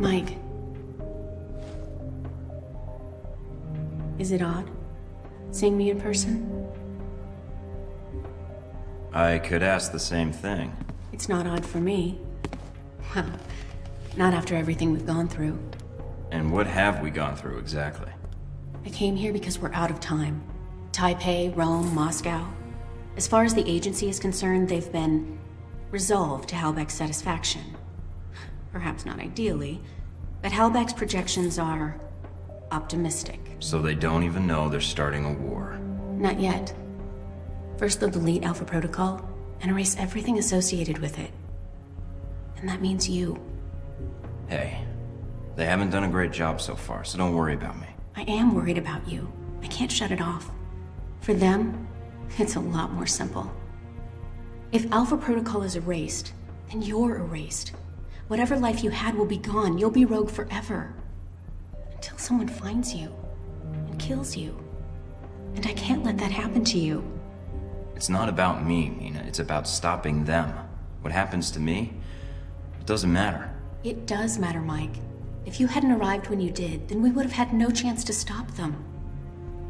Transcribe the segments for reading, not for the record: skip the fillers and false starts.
Mike. Is it odd, seeing me in person? I could ask the same thing. It's not odd for me. Well, not after everything we've gone through. And what have we gone through exactly? I came here because we're out of time. Taipei, Rome, Moscow. As far as the agency is concerned, they've been resolved to Halbeck's satisfaction. Perhaps not ideally, but Halbeck's projections are optimistic. So they don't even know they're starting a war. Not yet. First they'll delete Alpha Protocol and erase everything associated with it. And that means you. Hey, they haven't done a great job so far, so don't worry about me. I am worried about you. I can't shut it off. For them, it's a lot more simple. If Alpha Protocol is erased, then you're erased. Whatever life you had will be gone. You'll be rogue forever. Until someone finds you and kills you. And I can't let that happen to you. It's not about me, Mina. It's about stopping them. What happens to me, it doesn't matter. It does matter, Mike. If you hadn't arrived when you did, then we would have had no chance to stop them.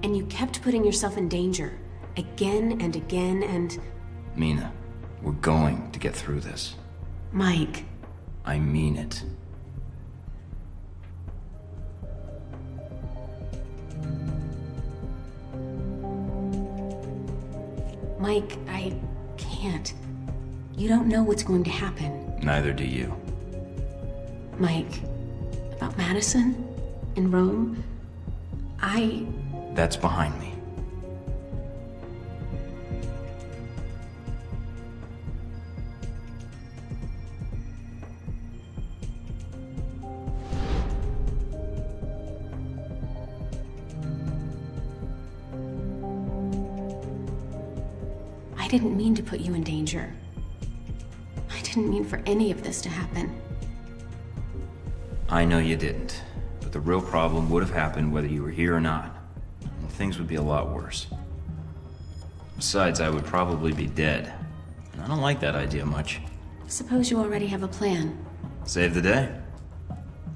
And you kept putting yourself in danger. Again and again and... Mina, we're going to get through this. Mike. I mean it. Mike, I can't. You don't know what's going to happen. Neither do you. Mike, about Madison? In Rome? That's behind me. I didn't mean to put you in danger. I didn't mean for any of this to happen. I know you didn't, but the real problem would have happened whether you were here or not. And things would be a lot worse. Besides, I would probably be dead. And I don't like that idea much. Suppose you already have a plan. Save the day?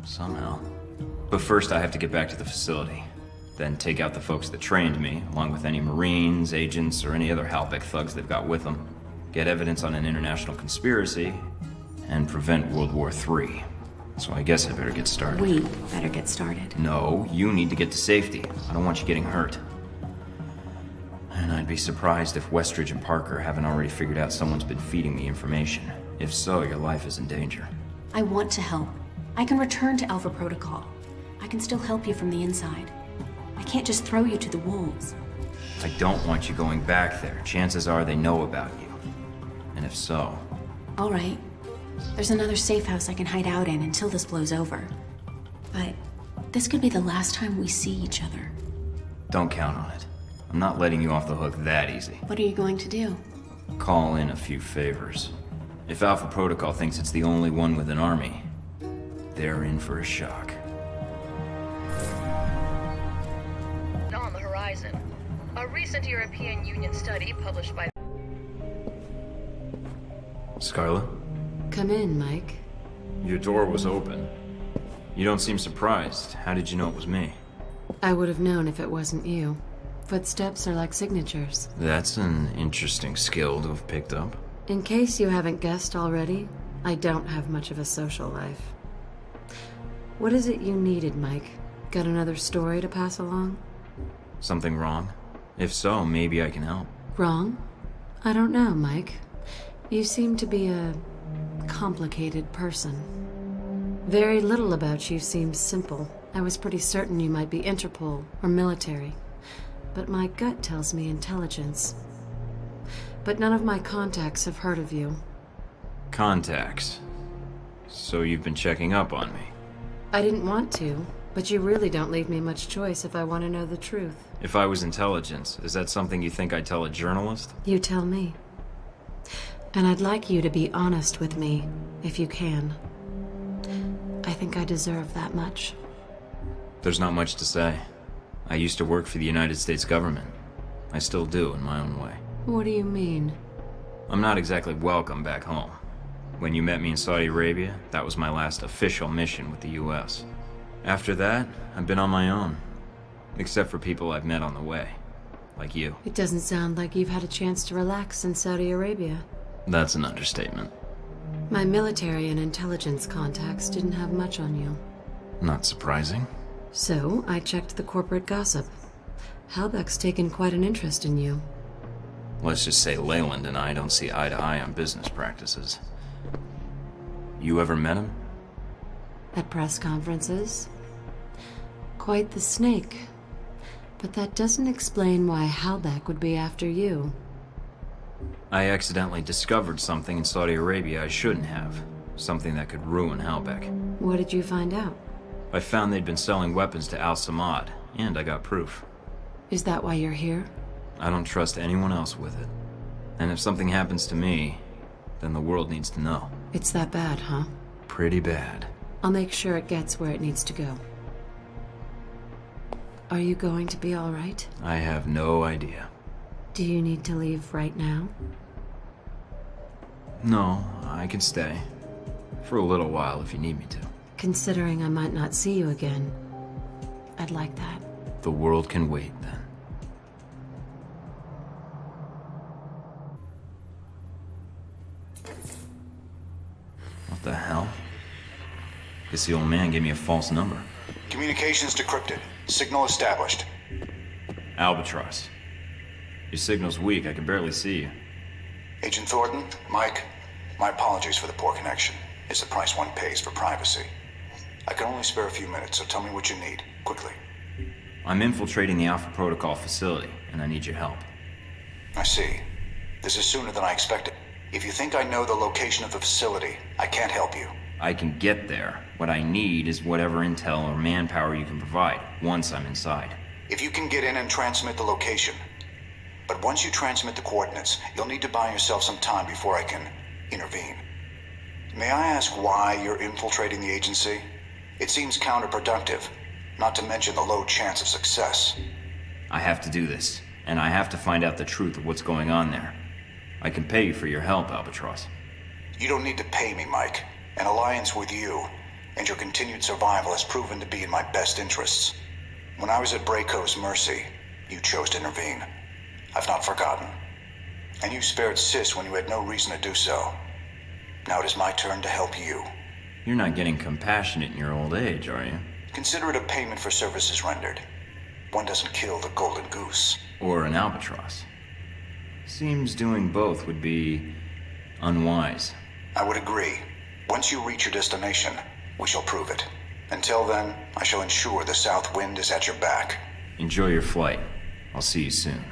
Somehow. But first I have to get back to the facility. Then take out the folks that trained me, along with any Marines, agents, or any other Halbeck thugs they've got with them. Get evidence on an international conspiracy, and prevent World War III. So I guess I better get started. We better get started. No, you need to get to safety. I don't want you getting hurt. And I'd be surprised if Westridge and Parker haven't already figured out someone's been feeding me information. If so, your life is in danger. I want to help. I can return to Alpha Protocol. I can still help you from the inside. I can't just throw you to the wolves. I don't want you going back there. Chances are they know about you. And if so... All right. There's another safe house I can hide out in until this blows over. But this could be the last time we see each other. Don't count on it. I'm not letting you off the hook that easy. What are you going to do? Call in a few favors. If Alpha Protocol thinks it's the only one with an army, they're in for a shock. On the horizon. A recent European Union study published by... Scarlet? Come in, Mike. Your door was open. You don't seem surprised. How did you know it was me? I would have known if it wasn't you. Footsteps are like signatures. That's an interesting skill to have picked up. In case you haven't guessed already, I don't have much of a social life. What is it you needed, Mike? Got another story to pass along? Something wrong? If so, maybe I can help. Wrong? I don't know, Mike. You seem to be a complicated person. Very little about you seems simple. I was pretty certain you might be Interpol or military. But my gut tells me intelligence. But none of my contacts have heard of you. Contacts? So you've been checking up on me? I didn't want to, but you really don't leave me much choice if I want to know the truth. If I was intelligence, is that something you think I'd tell a journalist? You tell me. And I'd like you to be honest with me, if you can. I think I deserve that much. There's not much to say. I used to work for the United States government. I still do, in my own way. What do you mean? I'm not exactly welcome back home. When you met me in Saudi Arabia, that was my last official mission with the US. After that, I've been on my own. Except for people I've met on the way. Like you. It doesn't sound like you've had a chance to relax in Saudi Arabia. That's an understatement. My military and intelligence contacts didn't have much on you. Not surprising. So, I checked the corporate gossip. Halbeck's taken quite an interest in you. Let's just say Leyland and I don't see eye to eye on business practices. You ever met him? At press conferences? Quite the snake. But that doesn't explain why Halbeck would be after you. I accidentally discovered something in Saudi Arabia I shouldn't have. Something that could ruin Halbeck. What did you find out? I found they'd been selling weapons to Al Samad, and I got proof. Is that why you're here? I don't trust anyone else with it. And if something happens to me, then the world needs to know. It's that bad, huh? Pretty bad. I'll make sure it gets where it needs to go. Are you going to be all right? I have no idea. Do you need to leave right now? No, I can stay. For a little while if you need me to. Considering I might not see you again, I'd like that. The world can wait then. What the hell? Guess the old man gave me a false number. Communications decrypted. Signal established. Albatross. Your signal's weak, I can barely see you. Agent Thornton, Mike, my apologies for the poor connection. It's the price one pays for privacy. I can only spare a few minutes, so tell me what you need, quickly. I'm infiltrating the Alpha Protocol facility, and I need your help. I see. This is sooner than I expected. If you think I know the location of the facility, I can't help you. I can get there. What I need is whatever intel or manpower you can provide, once I'm inside. If you can get in and transmit the location. But once you transmit the coordinates, you'll need to buy yourself some time before I can intervene. May I ask why you're infiltrating the agency? It seems counterproductive, not to mention the low chance of success. I have to do this, and I have to find out the truth of what's going on there. I can pay you for your help, Albatross. You don't need to pay me, Mike. An alliance with you and your continued survival has proven to be in my best interests. When I was at Braco's mercy, you chose to intervene. I've not forgotten. And you spared Sis when you had no reason to do so. Now it is my turn to help you. You're not getting compassionate in your old age, are you? Consider it a payment for services rendered. One doesn't kill the golden goose. Or an albatross. Seems doing both would be unwise. I would agree. Once you reach your destination, we shall prove it. Until then, I shall ensure the south wind is at your back. Enjoy your flight. I'll see you soon.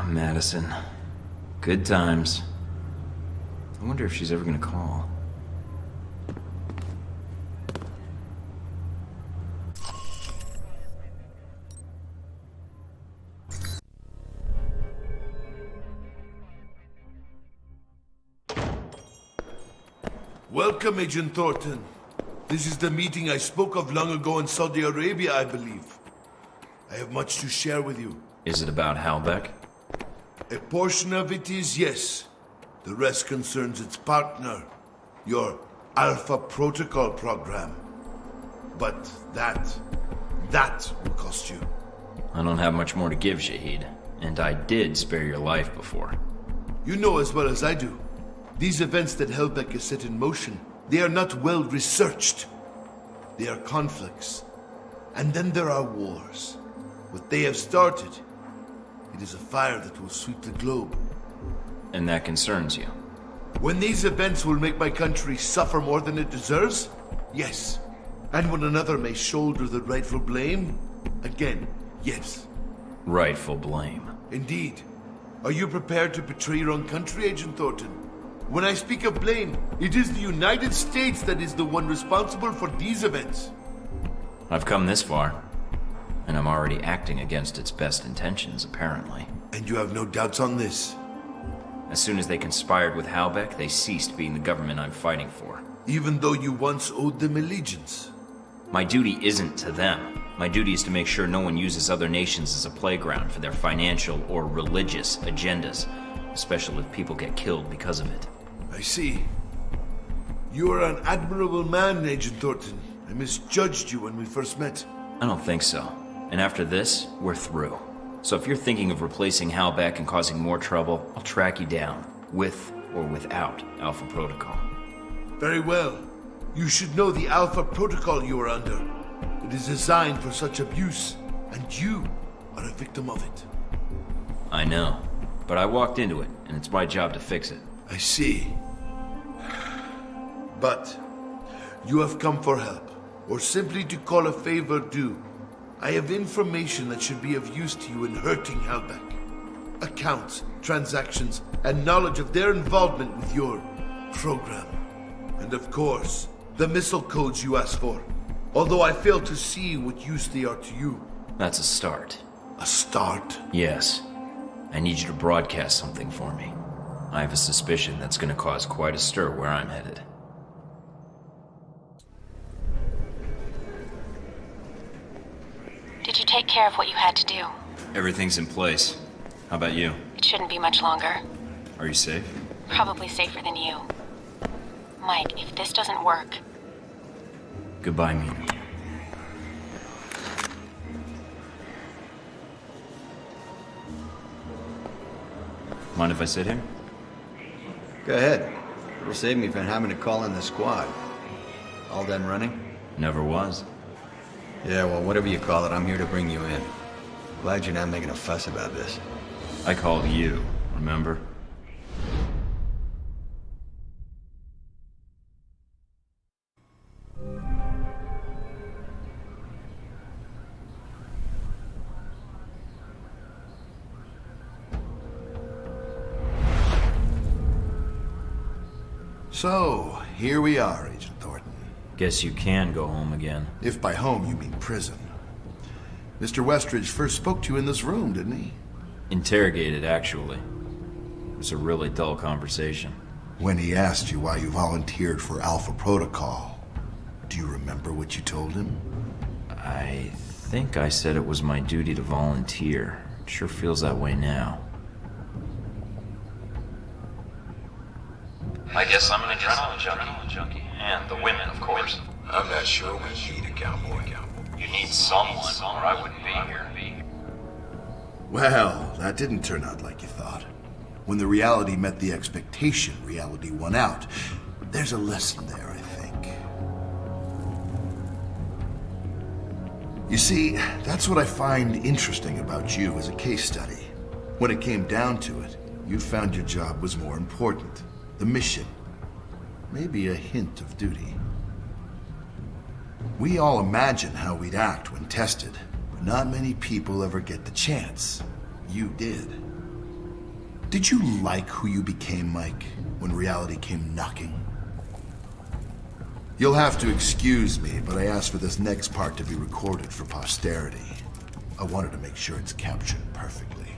Madison. Good times. I wonder if she's ever gonna call. Welcome, Agent Thornton. This is the meeting I spoke of long ago in Saudi Arabia, I believe. I have much to share with you. Is it about Halbeck? A portion of it is yes. The rest concerns its partner, your Alpha Protocol program. But that will cost you. I don't have much more to give, Shahid. And I did spare your life before. You know as well as I do. These events that Halbeck has set in motion, they are not well researched. They are conflicts. And then there are wars. What they have started, it is a fire that will sweep the globe. And that concerns you? When these events will make my country suffer more than it deserves? Yes. And when another may shoulder the rightful blame? Again, yes. Rightful blame. Indeed. Are you prepared to betray your own country, Agent Thornton? When I speak of blame, it is the United States that is the one responsible for these events. I've come this far, and I'm already acting against its best intentions, apparently. And you have no doubts on this? As soon as they conspired with Halbeck, they ceased being the government I'm fighting for. Even though you once owed them allegiance? My duty isn't to them. My duty is to make sure no one uses other nations as a playground for their financial or religious agendas, especially if people get killed because of it. I see. You are an admirable man, Agent Thornton. I misjudged you when we first met. I don't think so. And after this, we're through. So if you're thinking of replacing Halbeck and causing more trouble, I'll track you down, with or without Alpha Protocol. Very well. You should know the Alpha Protocol you are under. It is designed for such abuse, and you are a victim of it. I know, but I walked into it, and it's my job to fix it. I see. But you have come for help, or simply to call a favor due. I have information that should be of use to you in hurting Halbeck. Accounts, transactions, and knowledge of their involvement with your program. And of course, the missile codes you asked for. Although I fail to see what use they are to you. That's a start. A start? Yes. I need you to broadcast something for me. I have a suspicion that's going to cause quite a stir where I'm headed. Did you take care of what you had to do? Everything's in place. How about you? It shouldn't be much longer. Are you safe? Probably safer than you. Mike, if this doesn't work... Goodbye, Mina. Mind if I sit here? Go ahead. It'll save me from having to call in the squad. All done running? Never was. Yeah, well, whatever you call it, I'm here to bring you in. Glad you're not making a fuss about this. I called you, remember? So, here we are, Agent Thornton. Guess you can go home again. If by home you mean prison. Mr. Westridge first spoke to you in this room, didn't he? Interrogated, actually. It was a really dull conversation. When he asked you why you volunteered for Alpha Protocol, do you remember what you told him? I think I said it was my duty to volunteer. It sure feels that way now. I guess I'm an adrenaline junkie. And the women, of course. I'm not sure we need a cowboy. You need someone, or I wouldn't be here. Well, that didn't turn out like you thought. When the reality met the expectation, reality won out. There's a lesson there, I think. You see, that's what I find interesting about you as a case study. When it came down to it, you found your job was more important. The mission. Maybe a hint of duty. We all imagine how we'd act when tested, but not many people ever get the chance. You did. Did you like who you became, Mike, when reality came knocking? You'll have to excuse me, but I asked for this next part to be recorded for posterity. I wanted to make sure it's captured perfectly.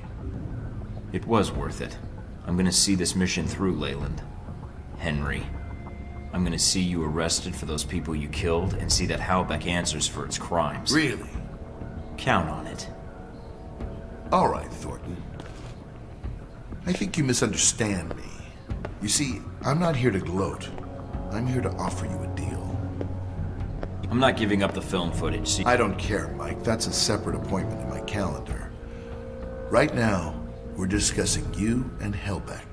It was worth it. I'm gonna see this mission through, Leyland. Henry. I'm gonna see you arrested for those people you killed and see that Halbeck answers for its crimes. Really? Count on it. All right, Thornton. I think you misunderstand me. You see, I'm not here to gloat. I'm here to offer you a deal. I'm not giving up the film footage, see? I don't care, Mike. That's a separate appointment in my calendar. Right now, we're discussing you and Halbeck.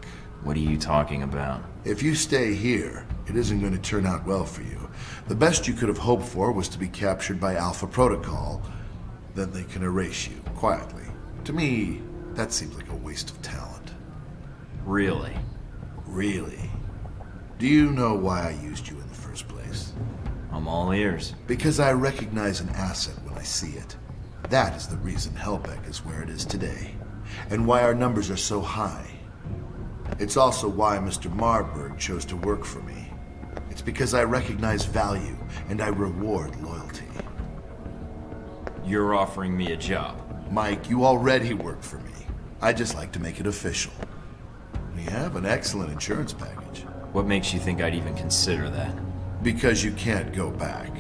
What are you talking about? If you stay here, it isn't going to turn out well for you. The best you could have hoped for was to be captured by Alpha Protocol. Then they can erase you, quietly. To me, that seems like a waste of talent. Really? Really? Do you know why I used you in the first place? I'm all ears. Because I recognize an asset when I see it. That is the reason Halbeck is where it is today. And why our numbers are so high. It's also why Mr. Marburg chose to work for me. It's because I recognize value, and I reward loyalty. You're offering me a job. Mike, you already work for me. I just like to make it official. We have an excellent insurance package. What makes you think I'd even consider that? Because you can't go back.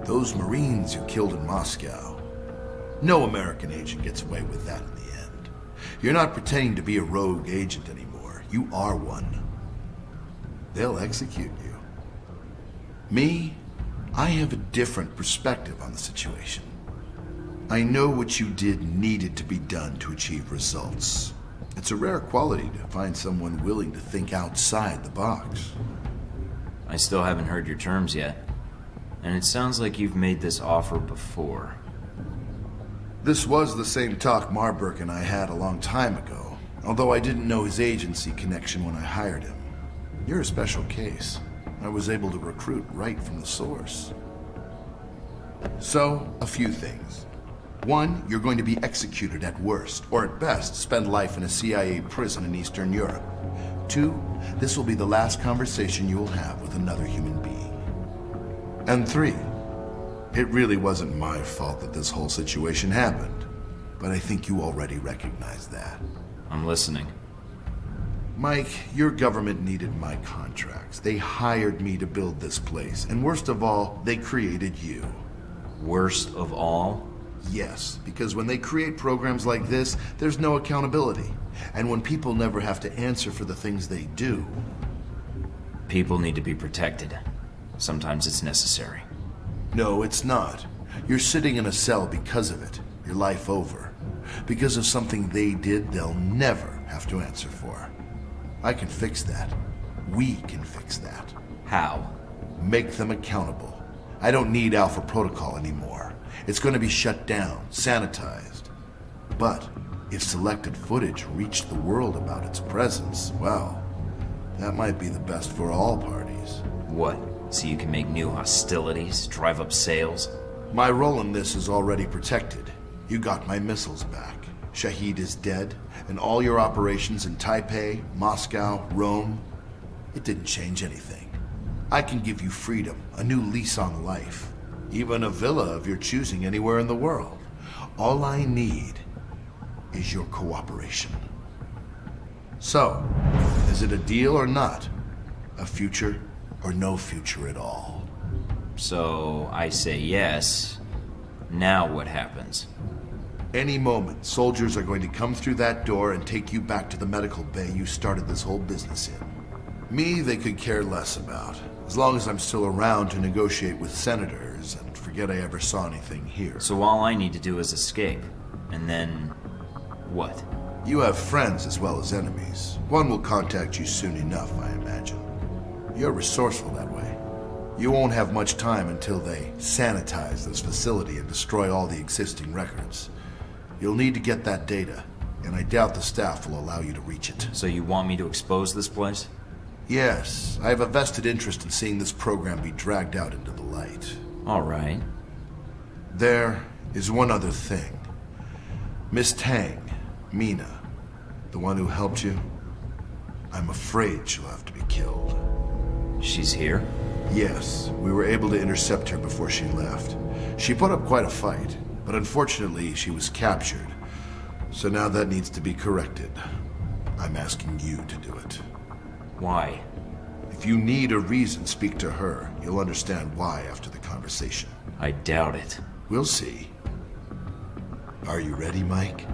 Those Marines you killed in Moscow. No American agent gets away with that in the end. You're not pretending to be a rogue agent anymore. You are one. They'll execute you. Me, I have a different perspective on the situation. I know what you did needed to be done to achieve results. It's a rare quality to find someone willing to think outside the box. I still haven't heard your terms yet. And it sounds like you've made this offer before. This was the same talk Marburg and I had a long time ago, although I didn't know his agency connection when I hired him. You're a special case. I was able to recruit right from the source. So, a few things. One, you're going to be executed at worst, or at best, spend life in a CIA prison in Eastern Europe. Two, this will be the last conversation you will have with another human being. And three, it really wasn't my fault that this whole situation happened, but I think you already recognize that. I'm listening. Mike, your government needed my contracts. They hired me to build this place, and worst of all, they created you. Worst of all? Yes, because when they create programs like this, there's no accountability. And when people never have to answer for the things they do... People need to be protected. Sometimes it's necessary. No, it's not. You're sitting in a cell because of it. Your life over. Because of something they did, they'll never have to answer for. I can fix that. We can fix that. How? Make them accountable. I don't need Alpha Protocol anymore. It's going to be shut down, sanitized. But if selected footage reached the world about its presence, well, that might be the best for all parties. What? So you can make new hostilities, drive up sales? My role in this is already protected. You got my missiles back. Shahid is dead, and all your operations in Taipei, Moscow, Rome, it didn't change anything. I can give you freedom, a new lease on life. Even a villa of your choosing anywhere in the world. All I need is your cooperation. So, is it a deal or not? A future or no future at all? So, I say yes. Now what happens? Any moment, soldiers are going to come through that door and take you back to the medical bay you started this whole business in. Me, they could care less about, as long as I'm still around to negotiate with senators and forget I ever saw anything here. So all I need to do is escape, and then... what? You have friends as well as enemies. One will contact you soon enough, I imagine. You're resourceful that way. You won't have much time until they sanitize this facility and destroy all the existing records. You'll need to get that data, and I doubt the staff will allow you to reach it. So you want me to expose this place? Yes, I have a vested interest in seeing this program be dragged out into the light. All right. There is one other thing. Miss Tang, Mina, the one who helped you, I'm afraid she'll have to be killed. She's here? Yes, we were able to intercept her before she left. She put up quite a fight, but unfortunately she was captured. So now that needs to be corrected. I'm asking you to do it. Why? If you need a reason, speak to her. You'll understand why after the conversation. I doubt it. We'll see. Are you ready, Mike?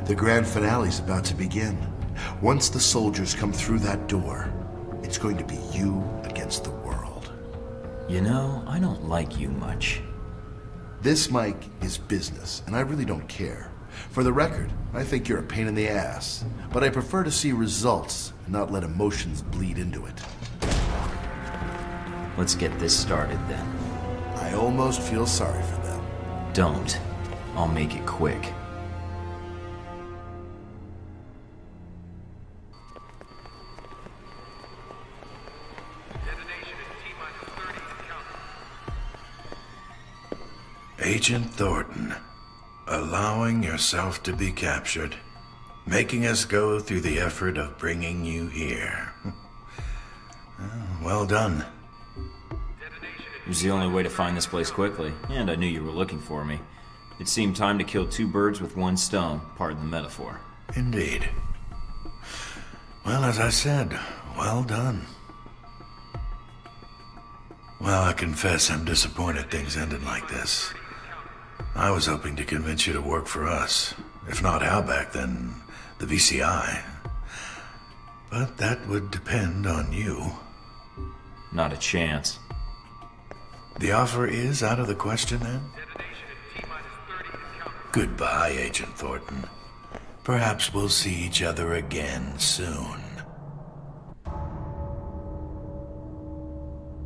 The grand finale's about to begin. Once the soldiers come through that door, it's going to be you against the world. You know, I don't like you much. This, Mike, is business, and I really don't care. For the record, I think you're a pain in the ass, but I prefer to see results and not let emotions bleed into it. Let's get this started then. I almost feel sorry for them. Don't. I'll make it quick. Agent Thornton, allowing yourself to be captured, making us go through the effort of bringing you here. Well done. It was the only way to find this place quickly, and I knew you were looking for me. It seemed time to kill two birds with one stone, pardon the metaphor. Indeed. Well, as I said, well done. Well, I confess I'm disappointed things ended like this. I was hoping to convince you to work for us. If not Halbeck, then the VCI. But that would depend on you. Not a chance. The offer is out of the question, then? Goodbye, Agent Thornton. Perhaps we'll see each other again soon.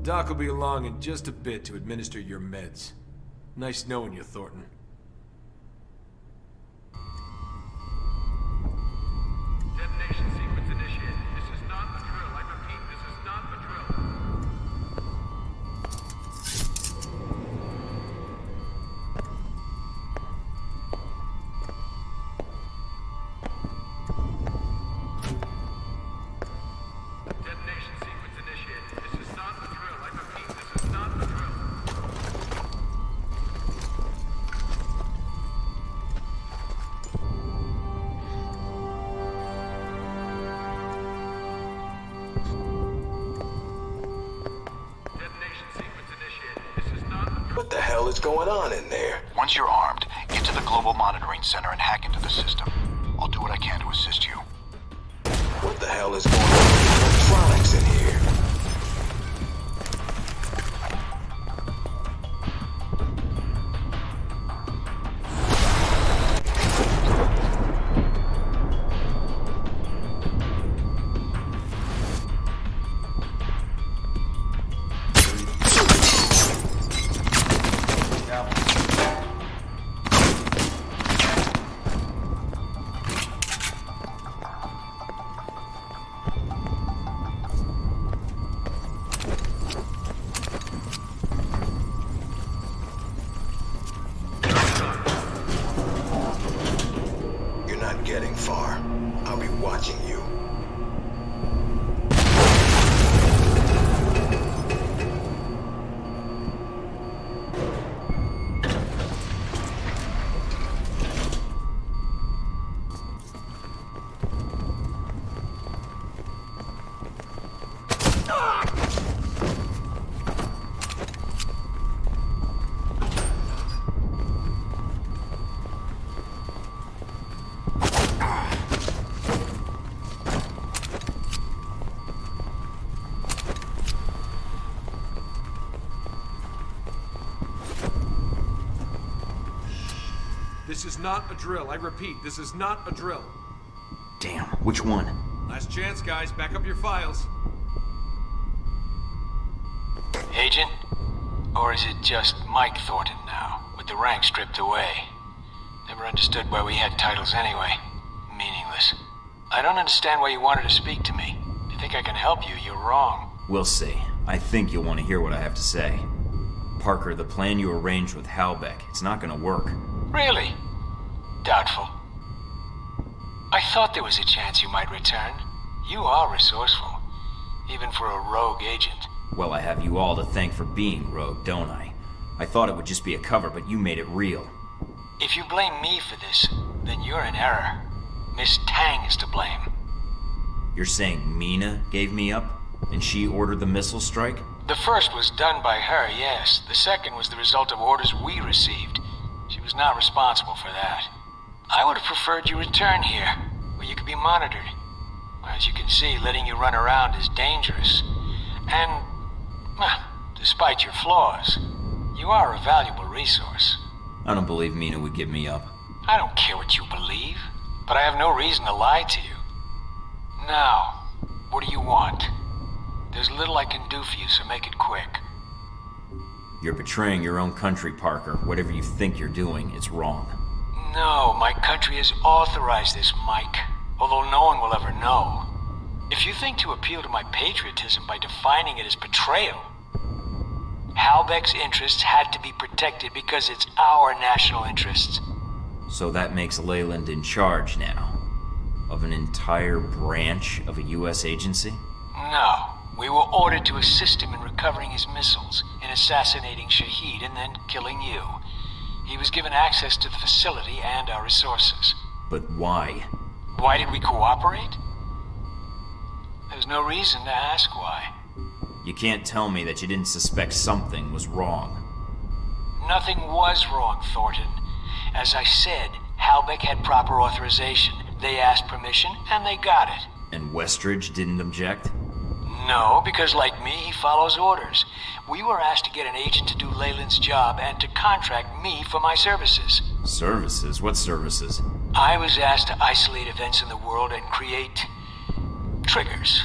Doc will be along in just a bit to administer your meds. Nice knowing you, Thornton. Detonation sequence initiated. This is not a drill. I repeat, this is not a drill. Detonation sequence initiated. This is not a drill. I repeat, this is not a drill. Detonation sequence initiated. This is not a drill. What the hell is going on in there? Once you're armed, get to the Global Monitoring Center and hack into the system. I'll do what I can to assist you. What the hell is going on with electronics in here? You're not getting far. I'll be watching you. This is not a drill. I repeat, this is not a drill. Damn, which one? Last chance, guys. Back up your files. Agent? Or is it just Mike Thornton now, with the rank stripped away? Never understood why we had titles anyway. Meaningless. I don't understand why you wanted to speak to me. If you think I can help you, you're wrong. We'll see. I think you'll want to hear what I have to say. Parker, the plan you arranged with Halbeck, it's not gonna work. Really? Doubtful. I thought there was a chance you might return. You are resourceful, even for a rogue agent. Well, I have you all to thank for being rogue, don't I? I thought it would just be a cover, but you made it real. If you blame me for this, then you're in error. Miss Tang is to blame. You're saying Mina gave me up? And she ordered the missile strike? The first was done by her, yes. The second was the result of orders we received. She was not responsible for that. I would have preferred you return here, where you could be monitored. As you can see, letting you run around is dangerous. And, well, despite your flaws, you are a valuable resource. I don't believe Mina would give me up. I don't care what you believe, but I have no reason to lie to you. Now, what do you want? There's little I can do for you, so make it quick. You're betraying your own country, Parker. Whatever you think you're doing, it's wrong. No, my country has authorized this, Mike. Although no one will ever know. If you think to appeal to my patriotism by defining it as betrayal, Halbeck's interests had to be protected because it's our national interests. So that makes Leyland in charge now? Of an entire branch of a U.S. agency? No. We were ordered to assist him in recovering his missiles, in assassinating Shahid, and then killing you. He was given access to the facility and our resources. But why? Why did we cooperate? There's no reason to ask why. You can't tell me that you didn't suspect something was wrong. Nothing was wrong, Thornton. As I said, Halbeck had proper authorization. They asked permission, and they got it. And Westridge didn't object? No, because like me, he follows orders. We were asked to get an agent to do Leyland's job and to contract me for my services. Services? What services? I was asked to isolate events in the world and create triggers.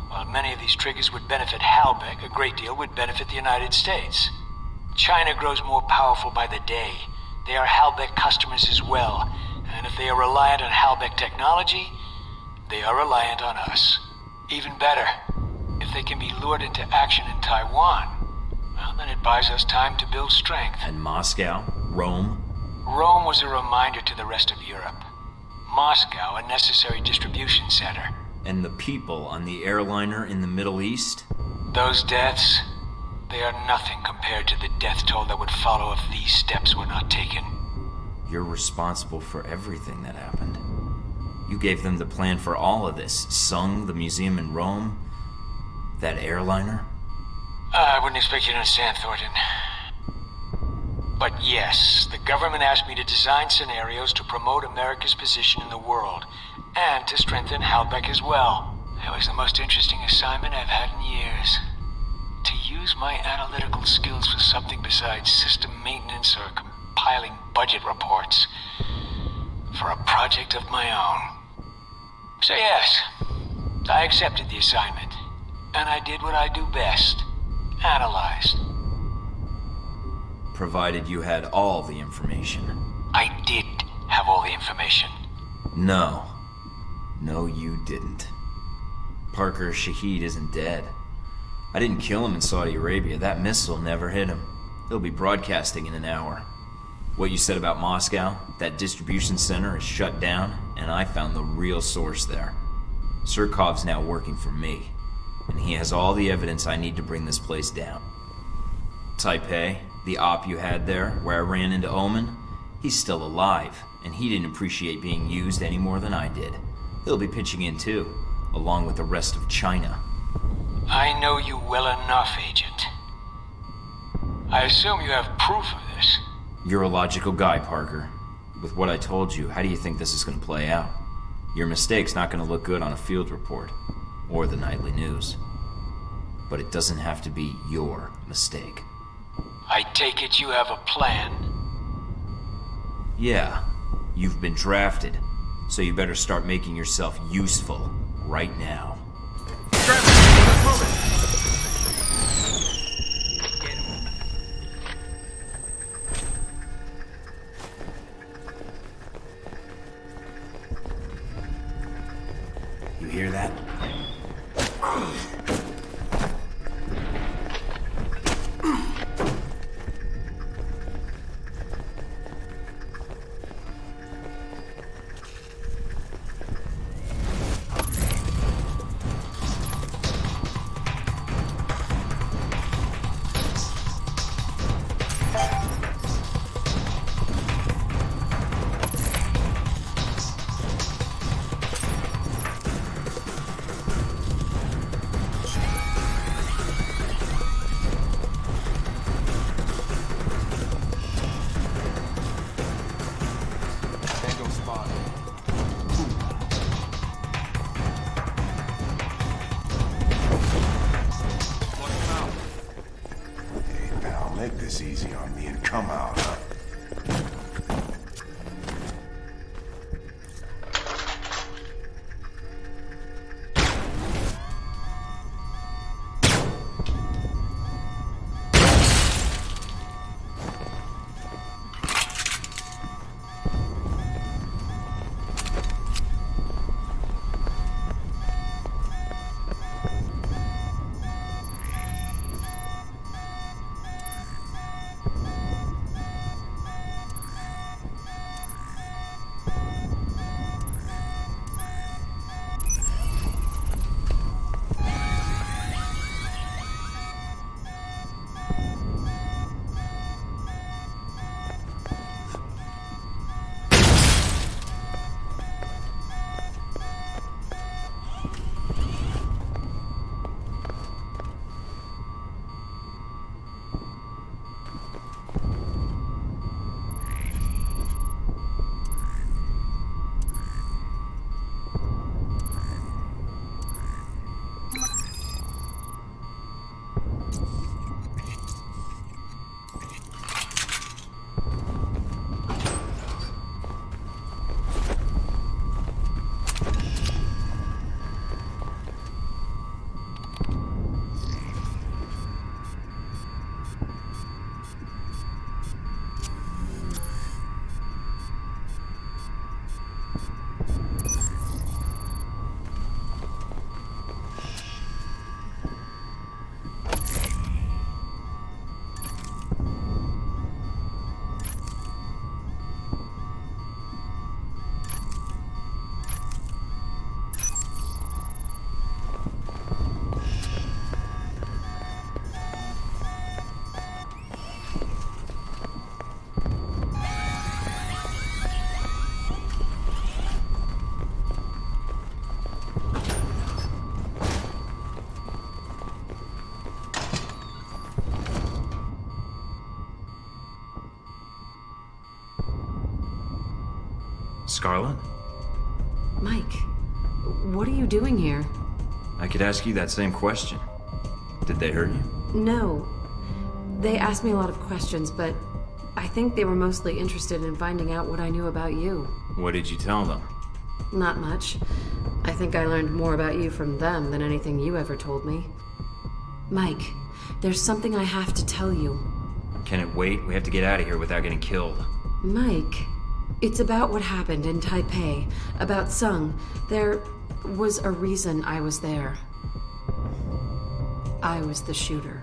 While many of these triggers would benefit Halbeck, a great deal would benefit the United States. China grows more powerful by the day. They are Halbeck customers as well, and if they are reliant on Halbeck technology, they are reliant on us. Even better, if they can be lured into action in Taiwan, well, then it buys us time to build strength. And Moscow? Rome? Rome was a reminder to the rest of Europe. Moscow, a necessary distribution center. And the people on the airliner in the Middle East? Those deaths, they are nothing compared to the death toll that would follow if these steps were not taken. You're responsible for everything that happened. You gave them the plan for all of this. Sung, the museum in Rome, that airliner. I wouldn't expect you to understand, Thornton. But yes, the government asked me to design scenarios to promote America's position in the world, and to strengthen Halbeck as well. It was the most interesting assignment I've had in years. To use my analytical skills for something besides system maintenance or compiling budget reports. For a project of my own. So yes, I accepted the assignment. And I did what I do best. Analyzed. Provided you had all the information. I did have all the information. No. No, you didn't. Parker Shaheed isn't dead. I didn't kill him in Saudi Arabia. That missile never hit him. He'll be broadcasting in an hour. What you said about Moscow, that distribution center is shut down, and I found the real source there. Surkov's now working for me, and he has all the evidence I need to bring this place down. Taipei, the op you had there, where I ran into Omen, he's still alive, and he didn't appreciate being used any more than I did. He'll be pitching in too, along with the rest of China. I know you well enough, Agent. I assume you have proof of this. You're a logical guy, Parker. With what I told you, how do you think this is going to play out? Your mistake's not going to look good on a field report, or the nightly news. But it doesn't have to be your mistake. I take it you have a plan? Yeah, you've been drafted, so you better start making yourself useful right now. You hear that? Make this easy on me and come out, huh? Scarlet? Mike, what are you doing here? I could ask you that same question. Did they hurt you? No. They asked me a lot of questions, but I think they were mostly interested in finding out what I knew about you. What did you tell them? Not much. I think I learned more about you from them than anything you ever told me. Mike, there's something I have to tell you. Can it wait? We have to get out of here without getting killed. Mike, it's about what happened in Taipei, about Sung. There was a reason I was there. I was the shooter.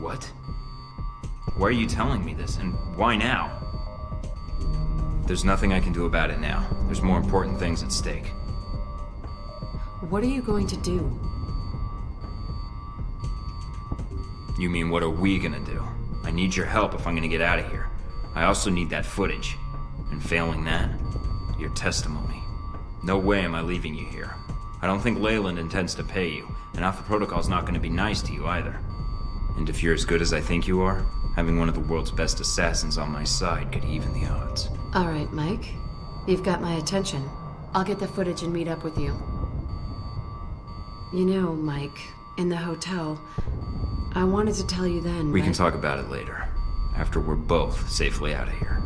What? Why are you telling me this, and why now? There's nothing I can do about it now. There's more important things at stake. What are you going to do? You mean, what are we gonna do? I need your help if I'm gonna get out of here. I also need that footage. And failing that, your testimony. No way am I leaving you here. I don't think Leyland intends to pay you, and Alpha Protocol's not gonna be nice to you either. And if you're as good as I think you are, having one of the world's best assassins on my side could even the odds. All right, Mike. You've got my attention. I'll get the footage and meet up with you. You know, Mike, in the hotel, I wanted to tell you then, We can talk about it later, after we're both safely out of here.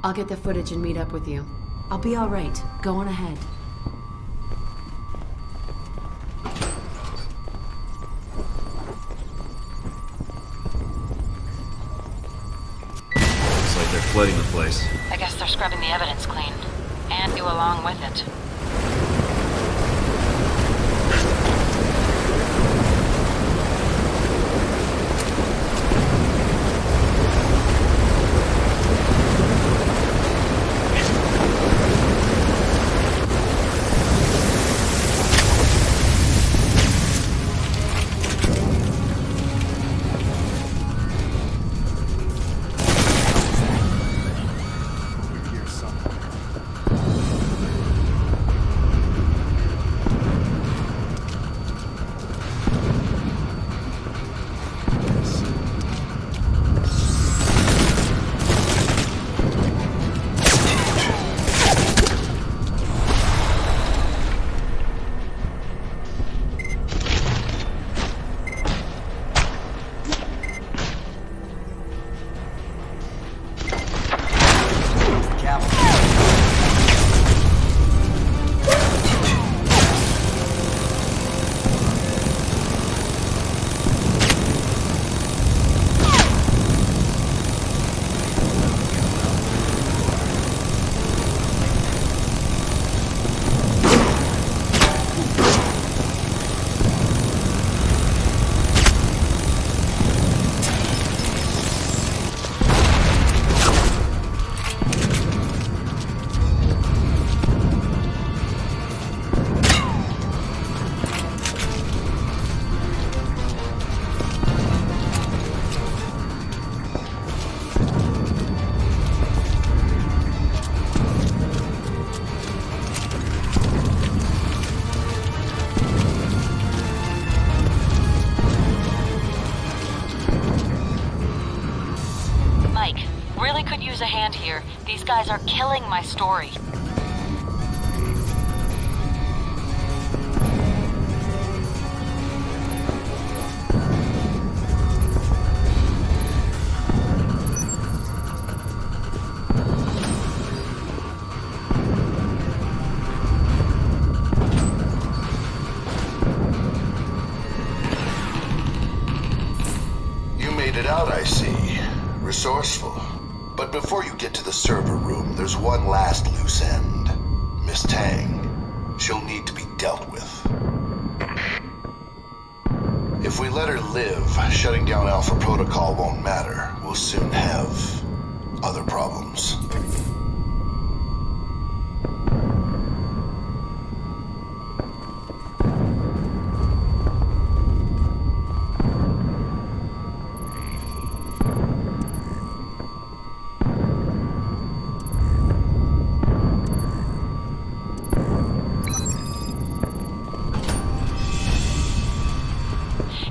I'll get the footage and meet up with you. I'll be all right. Go on ahead. Looks like they're flooding the place. I guess they're scrubbing the evidence clean. And you along with it. Use a hand here. These guys are killing my story. You made it out, I see. Resourceful. But before you get to the server room, there's one last loose end. Miss Tang. She'll need to be dealt with. If we let her live, shutting down Alpha Protocol won't matter. We'll soon have other problems.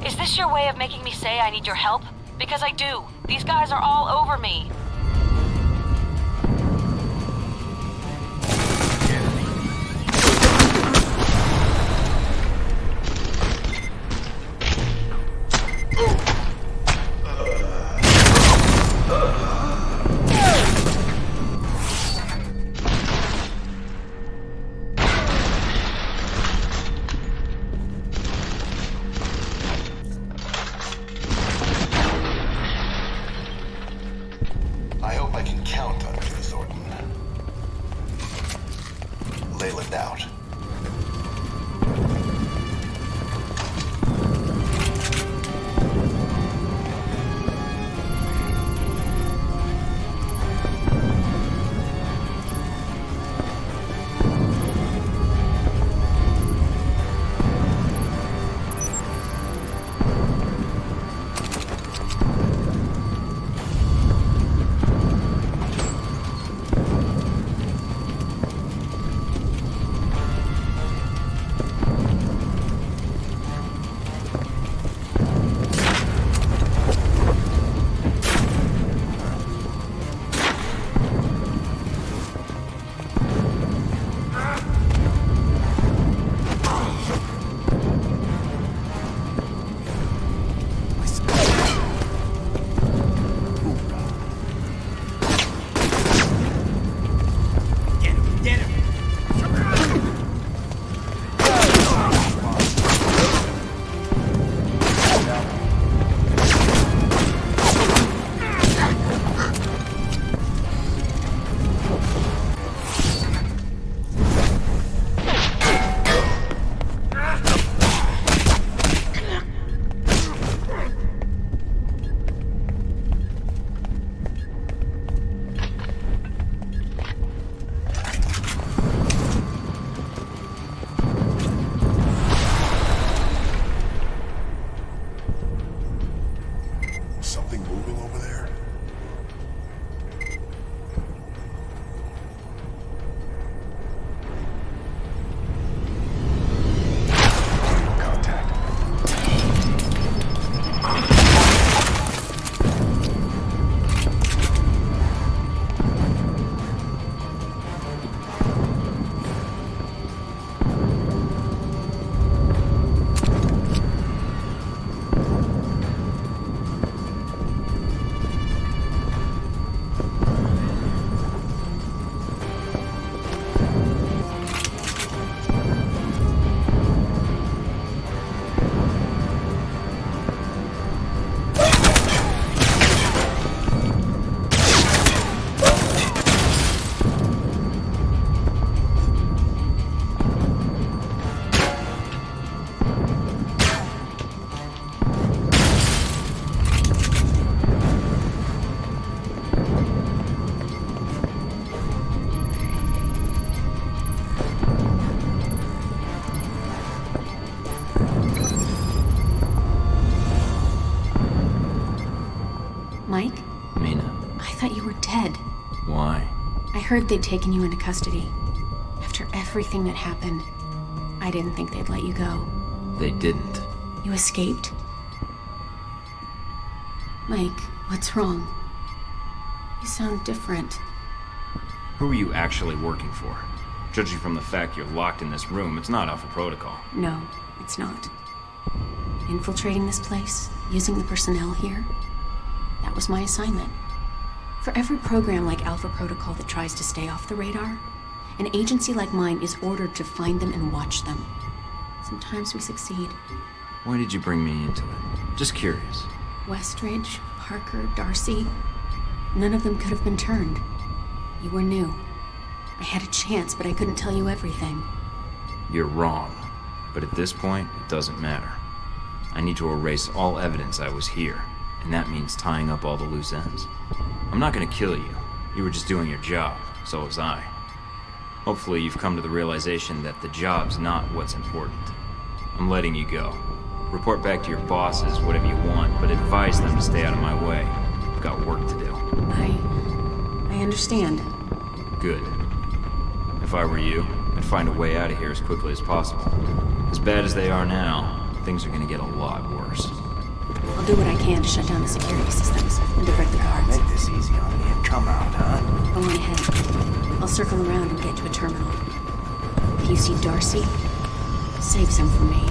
Is this your way of making me say I need your help? Because I do. These guys are all over me. heard they'd taken you into custody. After everything that happened, I didn't think they'd let you go. They didn't. You escaped? Mike, what's wrong? You sound different. Who are you actually working for? Judging from the fact you're locked in this room, it's not Alpha Protocol. No, it's not. Infiltrating this place, using the personnel here, that was my assignment. For every program like Alpha Protocol that tries to stay off the radar, an agency like mine is ordered to find them and watch them. Sometimes we succeed. Why did you bring me into it? Just curious. Westridge, Parker, Darcy, none of them could have been turned. You were new. I had a chance, but I couldn't tell you everything. You're wrong. But at this point, it doesn't matter. I need to erase all evidence I was here, and that means tying up all the loose ends. I'm not gonna kill you. You were just doing your job, so was I. Hopefully you've come to the realization that the job's not what's important. I'm letting you go. Report back to your bosses, whatever you want, but advise them to stay out of my way. I've got work to do. I understand. Good. If I were you, I'd find a way out of here as quickly as possible. As bad as they are now, things are gonna get a lot worse. I'll do what I can to shut down the security systems and divert the guards. Make this easy on me and come out, huh? Go on ahead. I'll circle around and get to a terminal. If you see Darcy, save some for me.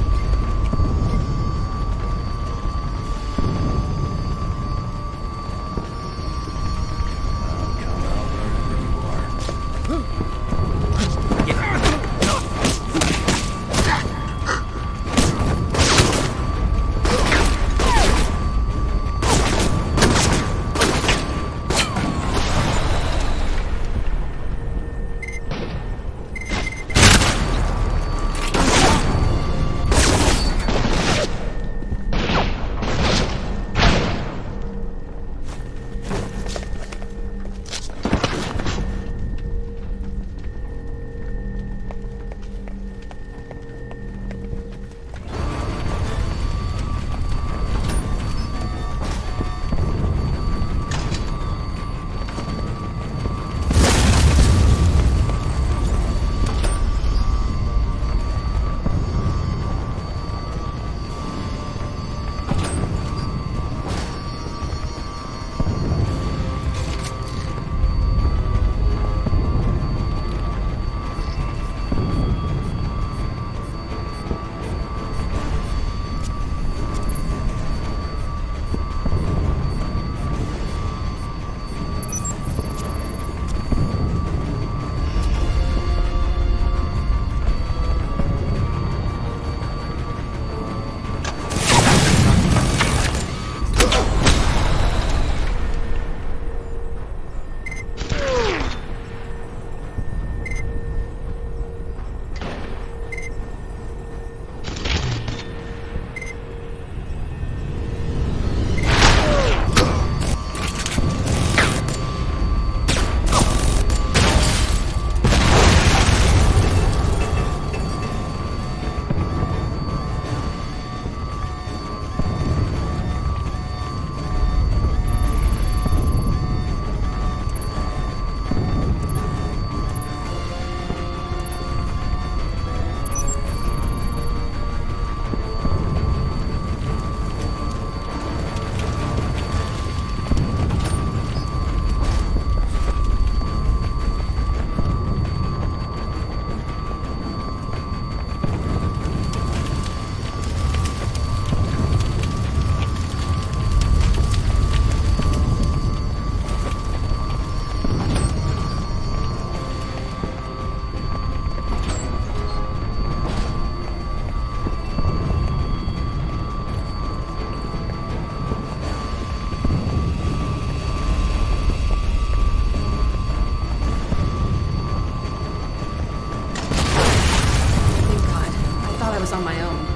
On my own.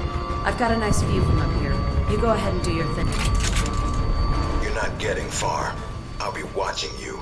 I've got a nice view from up here. You go ahead and do your thing. You're not getting far. I'll be watching you.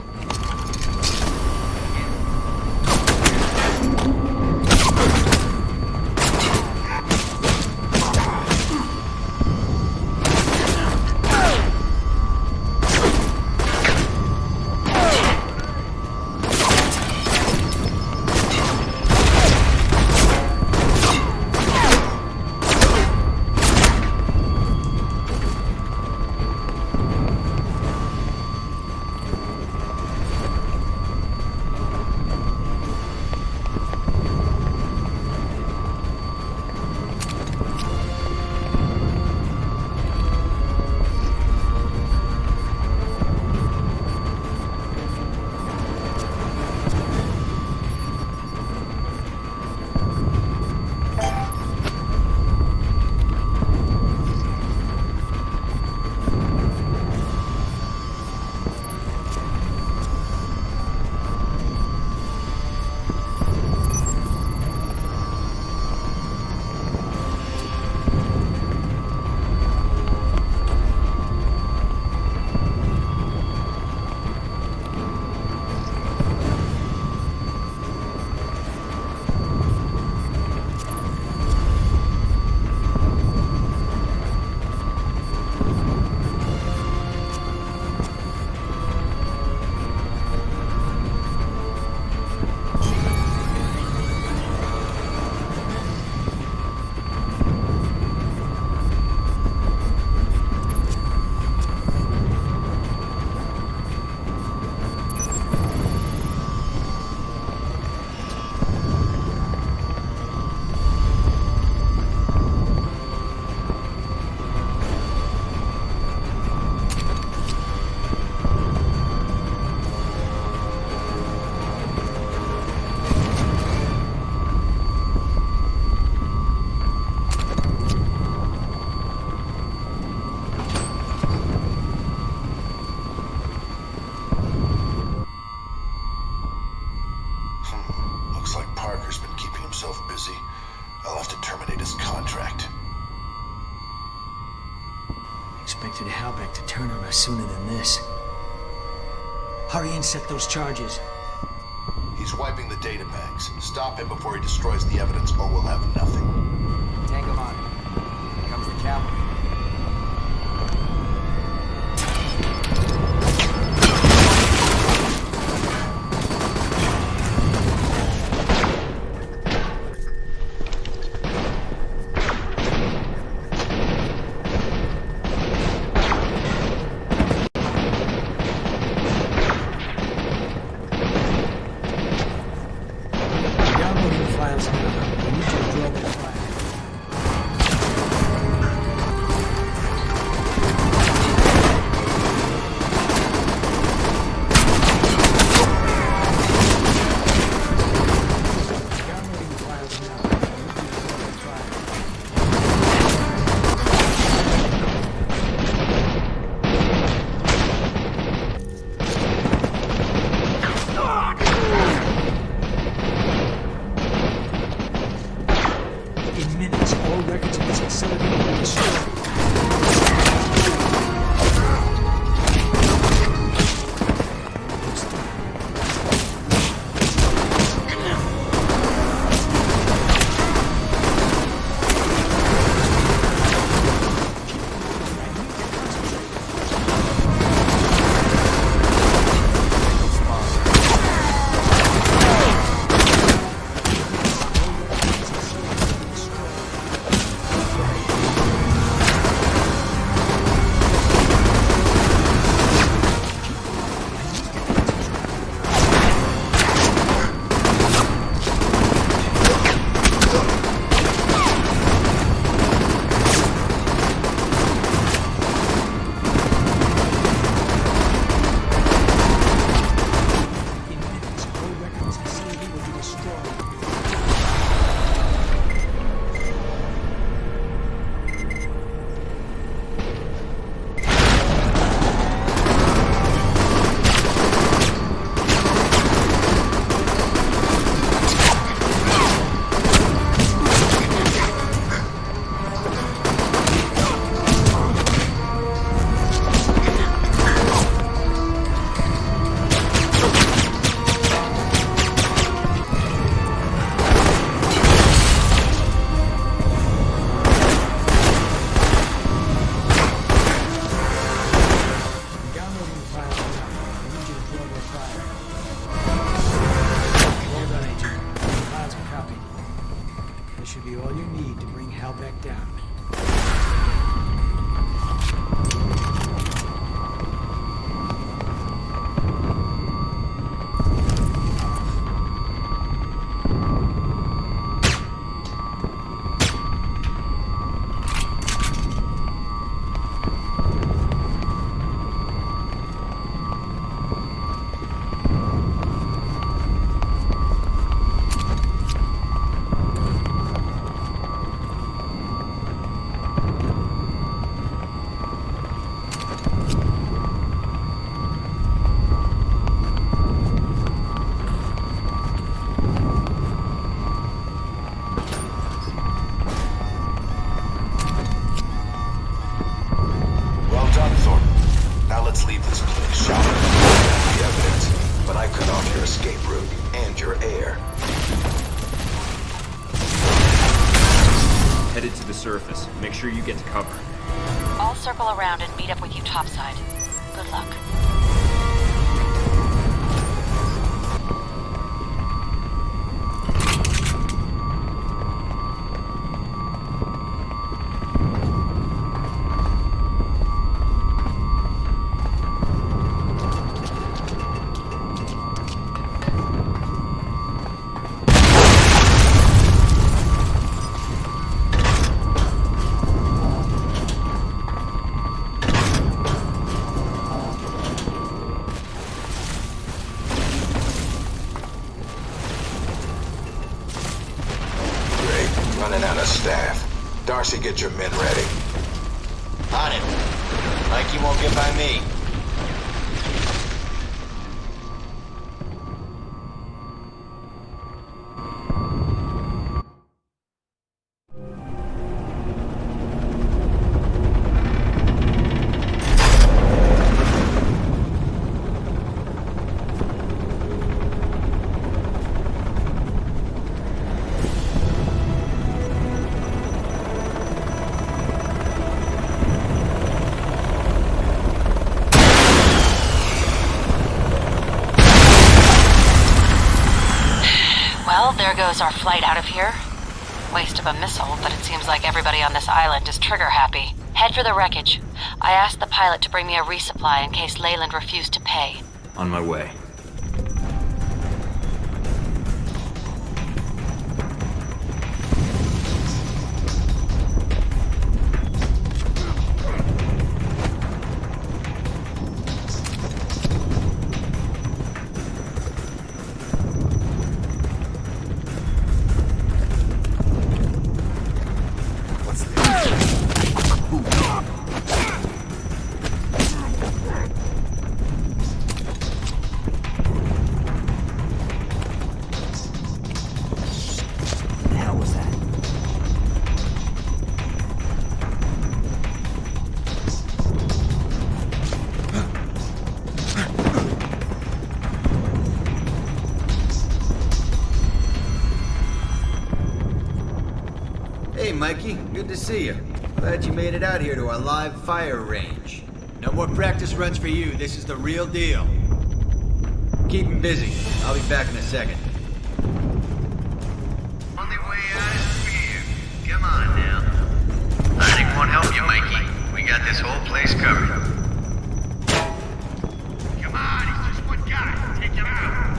contract. Expected Halbeck to turn on us sooner than this. Hurry and set those charges. He's wiping the data banks. Stop him before he destroys the evidence, or we'll have nothing. Tango on it. Here comes the cavalry. Surface. Make sure you get to cover. I'll circle around and meet up with you topside. Good luck. Darcy, get your men ready. On it. Mikey won't get by me. us our flight out of here? Waste of a missile, but it seems like everybody on this island is trigger happy. Head for the wreckage. I asked the pilot to bring me a resupply in case Leyland refused to pay. On my way. Hey, Mikey. Good to see you. Glad you made it out here to our live fire range. No more practice runs for you. This is the real deal. Keep him busy. I'll be back in a second. Only way out is fear. Come on now. Hiding won't help you, Mikey. We got this whole place covered. Come on, he's just one guy. Take him out.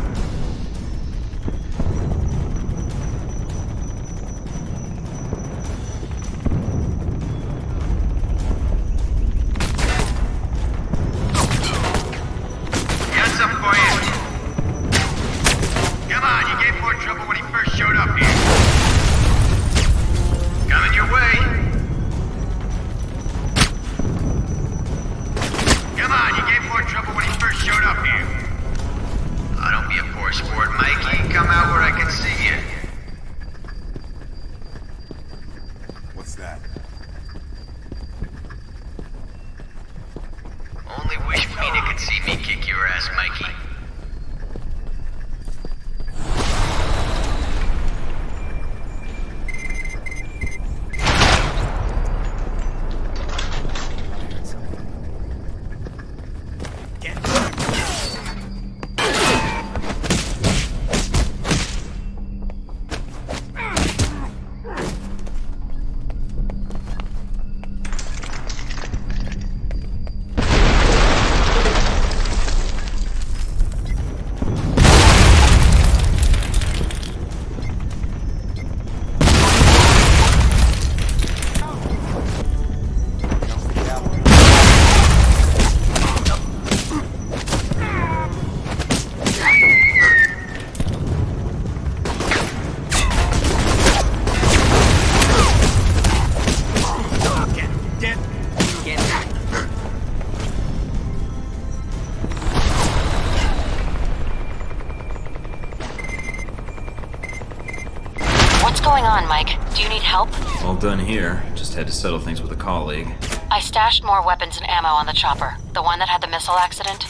All done here. Just had to settle things with a colleague. I stashed more weapons and ammo on the chopper. The one that had the missile accident.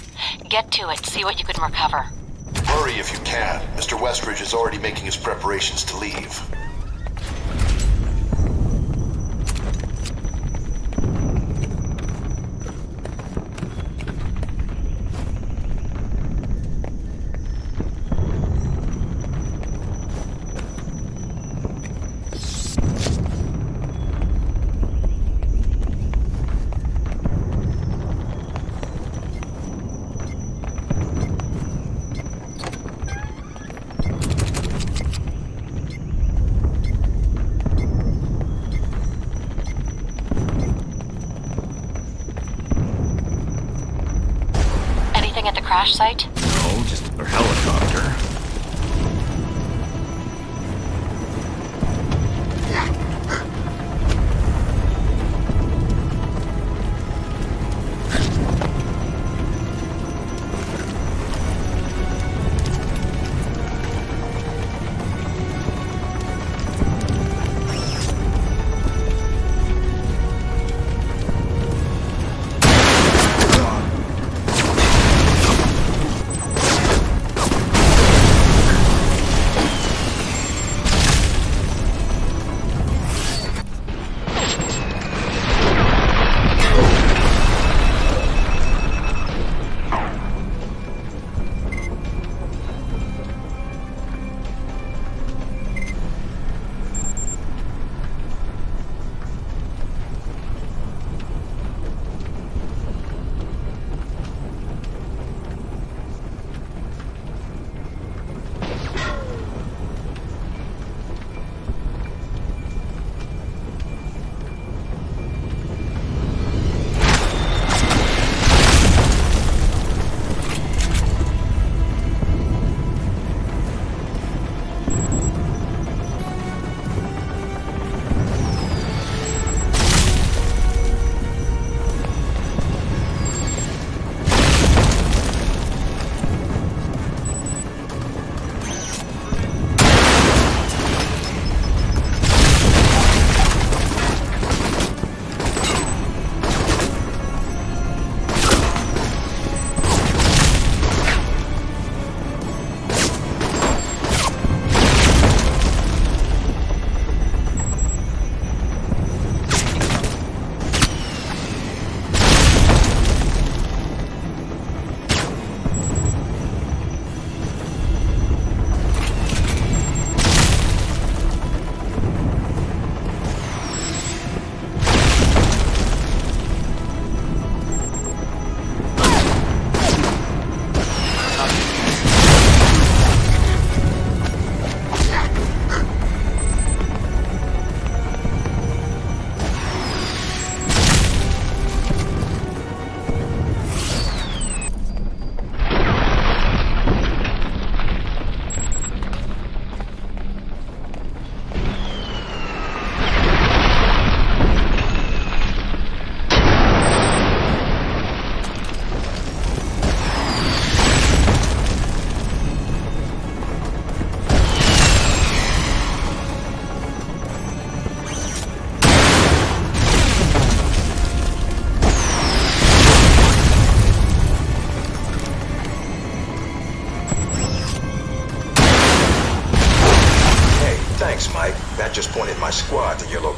Get to it, see what you can recover. Hurry if you can. Mr. Westridge is already making his preparations to leave. Crash site? No, just a helicopter.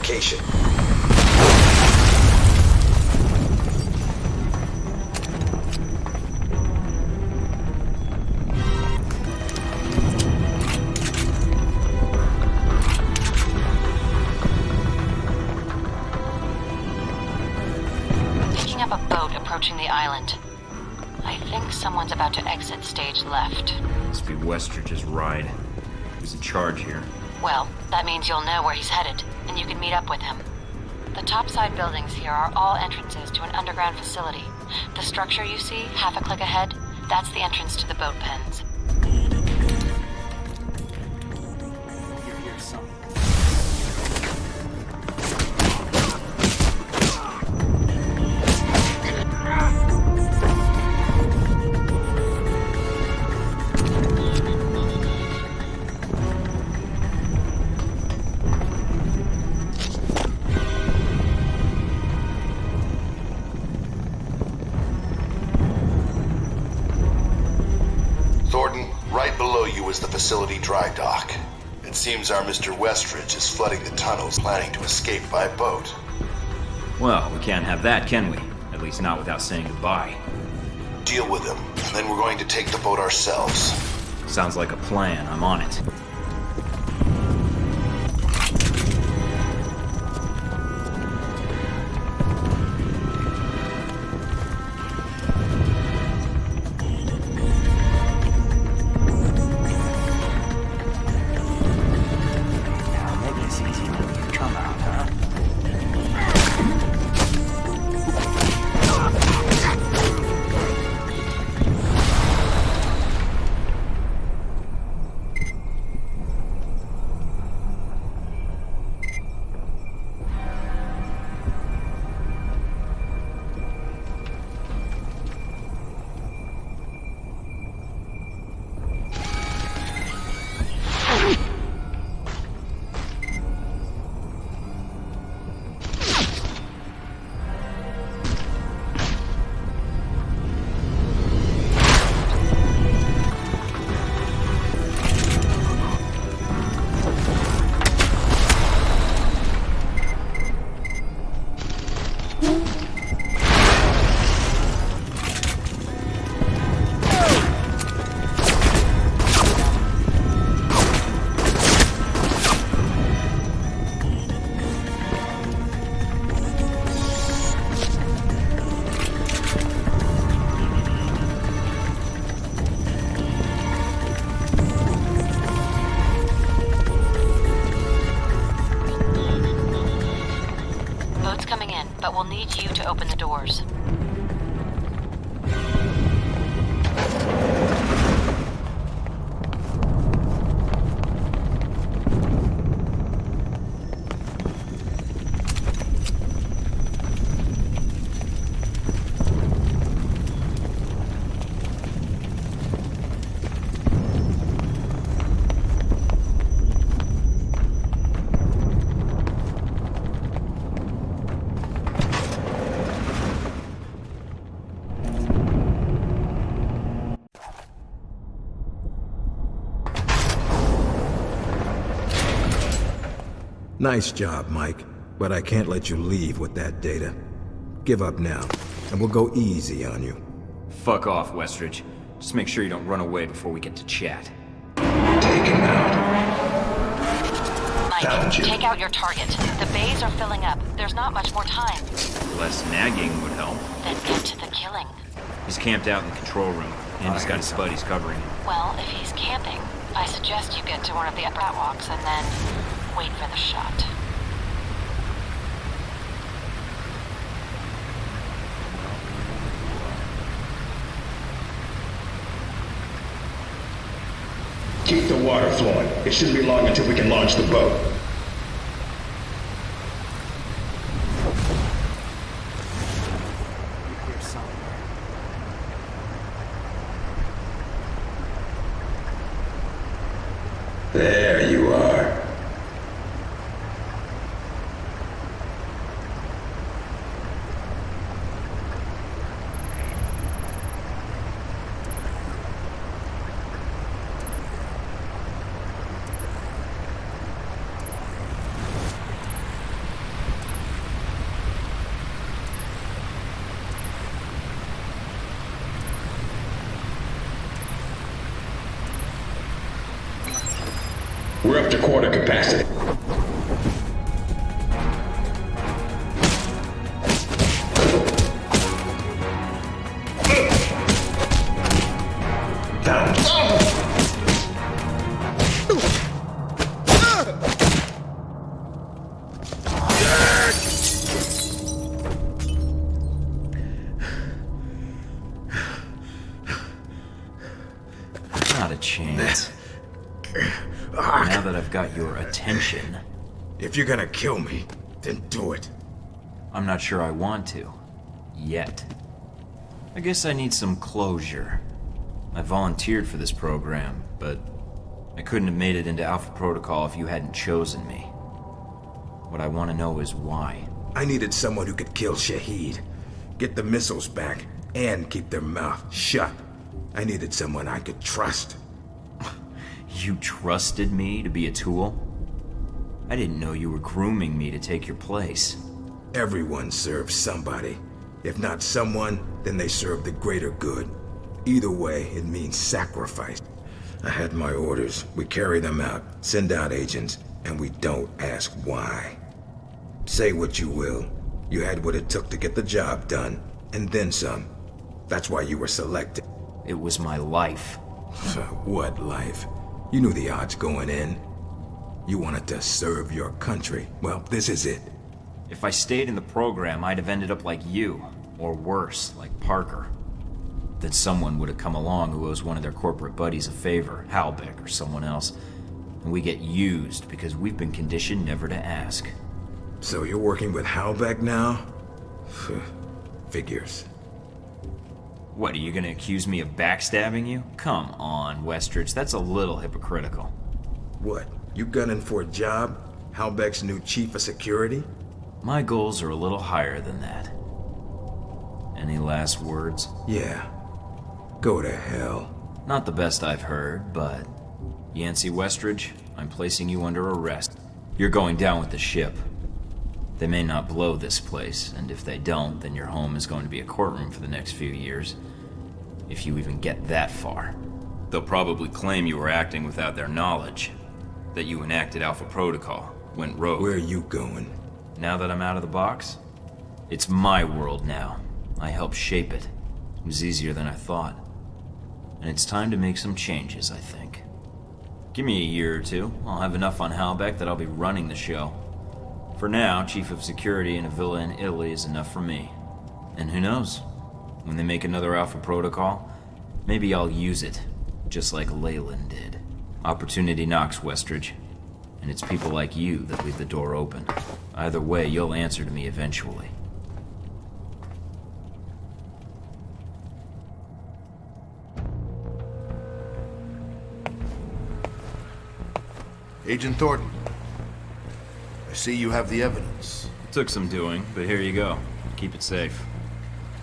location. Picking up a boat approaching the island. I think someone's about to exit stage left. Must be Westridge's ride. Who's in charge here? Well, that means you'll know where he's headed, and you can meet up with him. The topside buildings here are all entrances to an underground facility. The structure you see, half a click ahead, that's the entrance to the boat pens. Was the facility dry dock. It seems our Mr. Westridge is flooding the tunnels, planning to escape by boat. Well, we can't have that, can we? At least not without saying goodbye. Deal with him, and then we're going to take the boat ourselves. Sounds like a plan. I'm on it. But we'll need you to open the doors. Nice job, Mike. But I can't let you leave with that data. Give up now, and we'll go easy on you. Fuck off, Westridge. Just make sure you don't run away before we get to chat. Take him out. Mike, take out your target. The bays are filling up. There's not much more time. Less nagging would help. Then get to the killing. He's camped out in the control room, and he's got his buddies covering him. Well, if he's camping, I suggest you get to one of the upper catwalks and then wait for the shot. Keep the water flowing. It shouldn't be long until we can launch the boat. There you are. to quarter capacity. Not a chance. Now that I've got your attention... If you're gonna kill me, then do it. I'm not sure I want to. Yet. I guess I need some closure. I volunteered for this program, but I couldn't have made it into Alpha Protocol if you hadn't chosen me. What I want to know is why. I needed someone who could kill Shahid, get the missiles back, and keep their mouth shut. I needed someone I could trust. You trusted me to be a tool? I didn't know you were grooming me to take your place. Everyone serves somebody. If not someone, then they serve the greater good. Either way, it means sacrifice. I had my orders. We carry them out, send out agents, and we don't ask why. Say what you will. You had what it took to get the job done, and then some. That's why you were selected. It was my life. What life? You knew the odds going in. You wanted to serve your country. Well, this is it. If I stayed in the program, I'd have ended up like you, or worse, like Parker. Then someone would have come along who owes one of their corporate buddies a favor, Halbeck or someone else, and we get used because we've been conditioned never to ask. So you're working with Halbeck now? Figures. What, are you gonna accuse me of backstabbing you? Come on, Westridge, that's a little hypocritical. What? You gunning for a job? Halbeck's new chief of security? My goals are a little higher than that. Any last words? Yeah. Go to hell. Not the best I've heard, but... Yancey Westridge, I'm placing you under arrest. You're going down with the ship. They may not blow this place, and if they don't, then your home is going to be a courtroom for the next few years. If you even get that far. They'll probably claim you were acting without their knowledge. That you enacted Alpha Protocol, went rogue. Where are you going? Now that I'm out of the box? It's my world now. I helped shape it. It was easier than I thought. And it's time to make some changes, I think. Give me a year or two. I'll have enough on Halbeck that I'll be running the show. For now, Chief of Security in a villa in Italy is enough for me. And who knows? When they make another Alpha Protocol, maybe I'll use it, just like Leyland did. Opportunity knocks, Westridge. And it's people like you that leave the door open. Either way, you'll answer to me eventually. Agent Thornton, I see you have the evidence. It took some doing, but here you go. Keep it safe.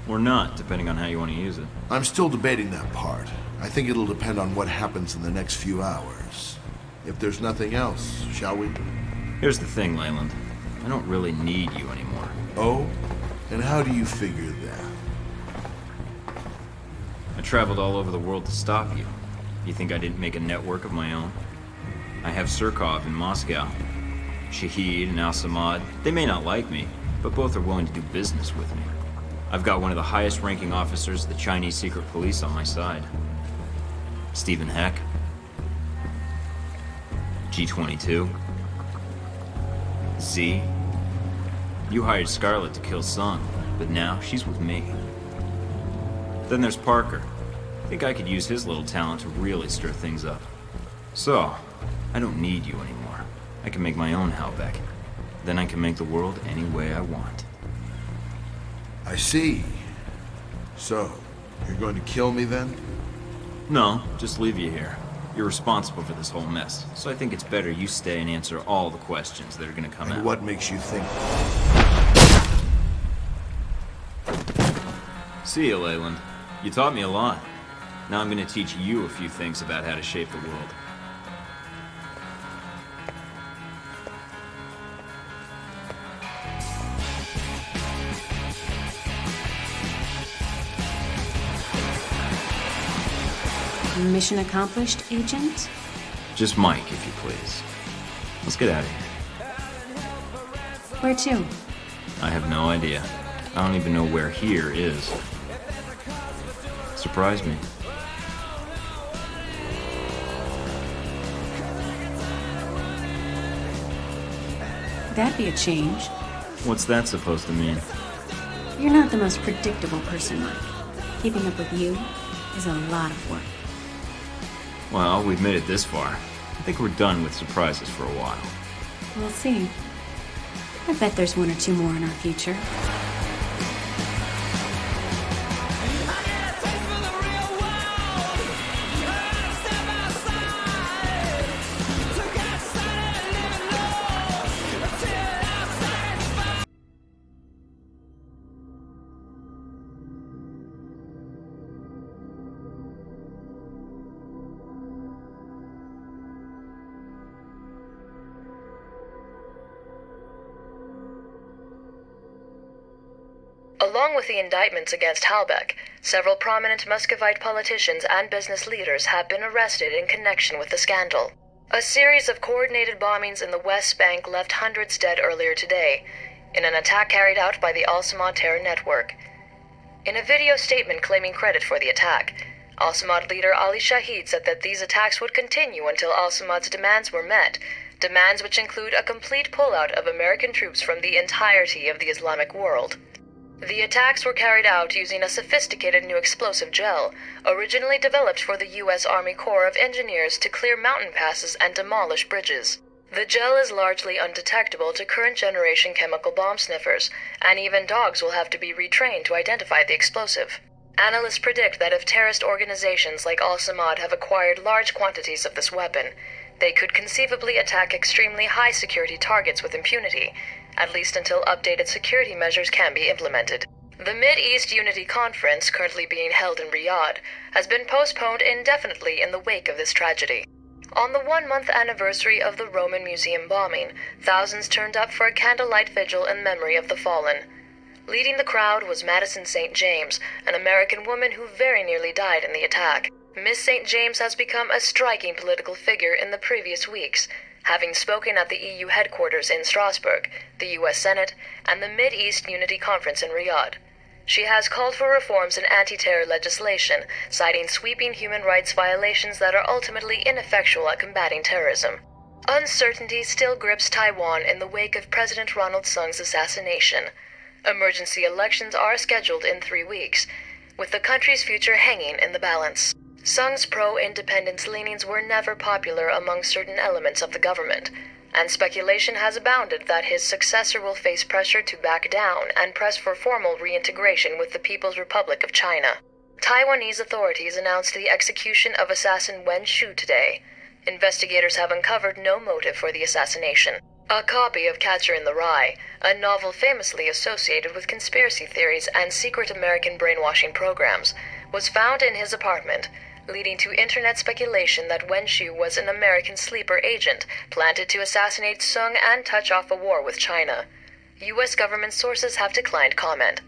Or not, depending on how you want to use it. I'm still debating that part. I think it'll depend on what happens in the next few hours. If there's nothing else, shall we? Here's the thing, Leyland. I don't really need you anymore. Oh? And how do you figure that? I traveled all over the world to stop you. You think I didn't make a network of my own? I have Surkov in Moscow. Shahid and Al-Samad. They may not like me, but both are willing to do business with me. I've got one of the highest ranking officers of the Chinese secret police on my side. Stephen Heck. G-22. Z. You hired Scarlet to kill Sung, but now she's with me. Then there's Parker. I think I could use his little talent to really stir things up. So, I don't need you anymore. I can make my own Halbeck. Then I can make the world any way I want. I see. So, you're going to kill me then? No, just leave you here. You're responsible for this whole mess, so I think it's better you stay and answer all the questions that are gonna come out. And what makes you think? See you, Leyland. You taught me a lot. Now I'm gonna teach you a few things about how to shape the world. Mission accomplished, Agent? Just Mike, if you please. Let's get out of here. Where to? I have no idea. I don't even know where here is. Surprise me. That'd be a change. What's that supposed to mean? You're not the most predictable person, Mike. Keeping up with you is a lot of work. Well, we've made it this far. I think we're done with surprises for a while. We'll see. I bet there's one or two more in our future. Along with the indictments against Halbeck, several prominent Muscovite politicians and business leaders have been arrested in connection with the scandal. A series of coordinated bombings in the West Bank left hundreds dead earlier today, in an attack carried out by the Al-Samad terror network. In a video statement claiming credit for the attack, Al-Samad leader Ali Shahid said that these attacks would continue until Al-Samad's demands were met, demands which include a complete pullout of American troops from the entirety of the Islamic world. The attacks were carried out using a sophisticated new explosive gel, originally developed for the U.S. Army Corps of Engineers to clear mountain passes and demolish bridges. The gel is largely undetectable to current-generation chemical bomb sniffers, and even dogs will have to be retrained to identify the explosive. Analysts predict that if terrorist organizations like Al-Samad have acquired large quantities of this weapon, they could conceivably attack extremely high-security targets with impunity, at least until updated security measures can be implemented. The Mid-East Unity Conference, currently being held in Riyadh, has been postponed indefinitely in the wake of this tragedy. On the one-month anniversary of the Roman Museum bombing, thousands turned up for a candlelight vigil in memory of the fallen. Leading the crowd was Madison St. James, an American woman who very nearly died in the attack. Miss St. James has become a striking political figure in the previous weeks, having spoken at the EU headquarters in Strasbourg, the US Senate, and the Mid-East Unity Conference in Riyadh. She has called for reforms in anti-terror legislation, citing sweeping human rights violations that are ultimately ineffectual at combating terrorism. Uncertainty still grips Taiwan in the wake of President Ronald Sung's assassination. Emergency elections are scheduled in 3 weeks, with the country's future hanging in the balance. Sung's pro-independence leanings were never popular among certain elements of the government, and speculation has abounded that his successor will face pressure to back down and press for formal reintegration with the People's Republic of China. Taiwanese authorities announced the execution of assassin Wen Shu today. Investigators have uncovered no motive for the assassination. A copy of Catcher in the Rye, a novel famously associated with conspiracy theories and secret American brainwashing programs, was found in his apartment, leading to internet speculation that Wen Shu was an American sleeper agent planted to assassinate Sung and touch off a war with China. U.S. government sources have declined comment.